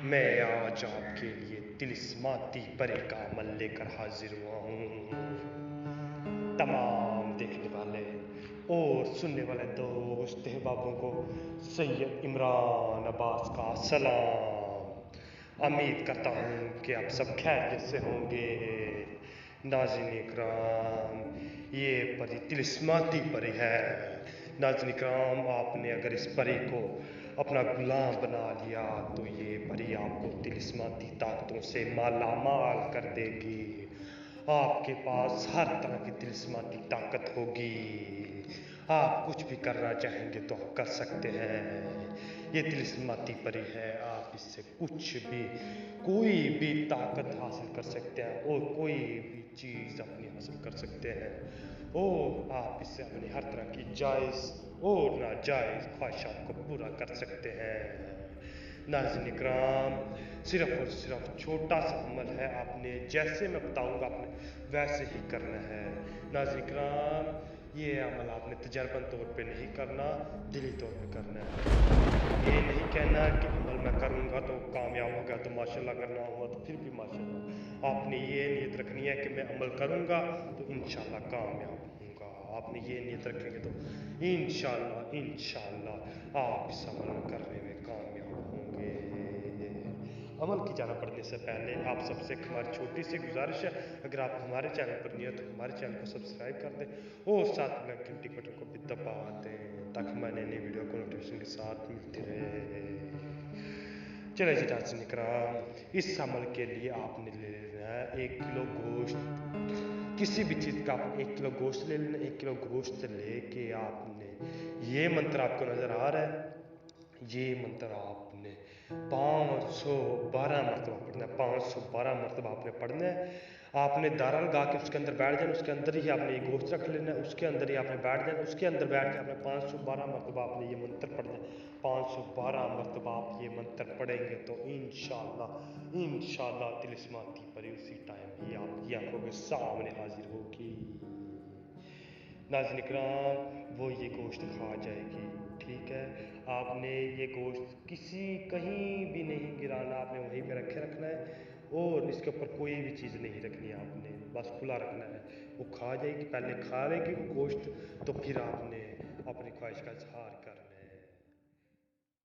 میں آج آپ کے لیے طلسماتی پرے کا عمل لے کر حاضر ہوا ہوں۔ تمام دیکھنے والے اور سننے والے دوست احبابوں کو سید عمران عباس کا سلام۔ امید کرتا ہوں کہ آپ سب خیریت سے ہوں گے۔ ناظرین اکرام، یہ پری طلسماتی پری ہے۔ ناظرین اکرام، آپ نے اگر اس پری کو اپنا غلام بنا لیا تو یہ پری آپ کو طلسماتی طاقتوں سے مالا مال کر دے گی۔ آپ کے پاس ہر طرح کی طلسماتی طاقت ہوگی۔ آپ کچھ بھی کرنا چاہیں گے تو آپ کر سکتے ہیں۔ یہ طلسماتی پری ہے، آپ اس سے کچھ بھی کوئی بھی طاقت حاصل کر سکتے ہیں اور کوئی بھی چیز اپنی حاصل کر سکتے ہیں، اور آپ اس سے اپنی ہر طرح کی جائز اور ناجائز خواہشات کو پورا کر سکتے ہیں۔ ناظرین اکرام، صرف اور صرف چھوٹا سا عمل ہے، آپ نے جیسے میں بتاؤں گا آپ نے ویسے ہی کرنا ہے۔ ناظرین اکرام، یہ عمل آپ نے تجرباً طور پہ نہیں کرنا، دلی طور پہ کرنا ہے۔ یہ نہیں کہنا کہ عمل میں کروں گا تو کامیاب ہو گیا تو ماشاءاللہ، کرنا ہوا تو پھر بھی ماشاءاللہ۔ آپ نے یہ نیت رکھنی ہے کہ میں عمل کروں گا تو انشاءاللہ کامیاب ہوں گا۔ آپ نے یہ نیت رکھیں گے تو انشاءاللہ آپ اس عمل میں کرنے میں کامیاب ہوں گے۔ عمل کی جانب بڑھنے سے پہلے آپ سب سے ہماری چھوٹی سی گزارش ہے، اگر آپ ہمارے چینل پر نہیں ہیں تو ہمارے چینل کو سبسکرائب کر دیں اور ساتھ میں گھنٹی بٹن کو بھی دبا دیں تاکہ ہماری نئی نئی ویڈیو کو نوٹیفیکیشن کے ساتھ ملتی رہے۔ چلے جی ناظرین اکرام، اس عمل کے لیے آپ نے لے لینا ہے 1 کلو گوشت۔ کسی بھی چیز کا آپ 1 کلو گوشت لے لینا۔ 1 کلو گوشت لے کے آپ نے یہ منتر آپ کو نظر آ رہا ہے، یہ منتر آپ نے 512 مرتبہ پڑھنا ہے۔ 512 مرتبہ آپ نے پڑھنا ہے۔ آپ نے دارا لگا کے اس کے اندر بیٹھ جانا، اس کے اندر ہی آپ نے یہ گوشت رکھ لینا ہے، اس کے اندر ہی آپ نے بیٹھ جانا، اس کے اندر بیٹھ کے آپ نے 512 مرتبہ آپ نے یہ منتر پڑھنا ہے۔ 512 مرتبہ آپ یہ منتر پڑھیں گے تو انشاءاللہ طلسماتی پری اسی ٹائم ہی آپ کی آنکھوں کے سامنے حاضر ہوگی۔ ناظرین اکرام، وہ یہ گوشت کھا جائے گی، ٹھیک ہے؟ آپ نے یہ گوشت کہیں بھی نہیں گرانا، آپ نے وہیں پہ رکھنا ہے اور اس کے اوپر کوئی بھی چیز نہیں رکھنی ہے، آپ نے بس کھلا رکھنا ہے۔ وہ کھا جائے گی، پہلے کھا لے گی وہ گوشت، تو پھر آپ نے اپنی خواہش کا اظہار کرنا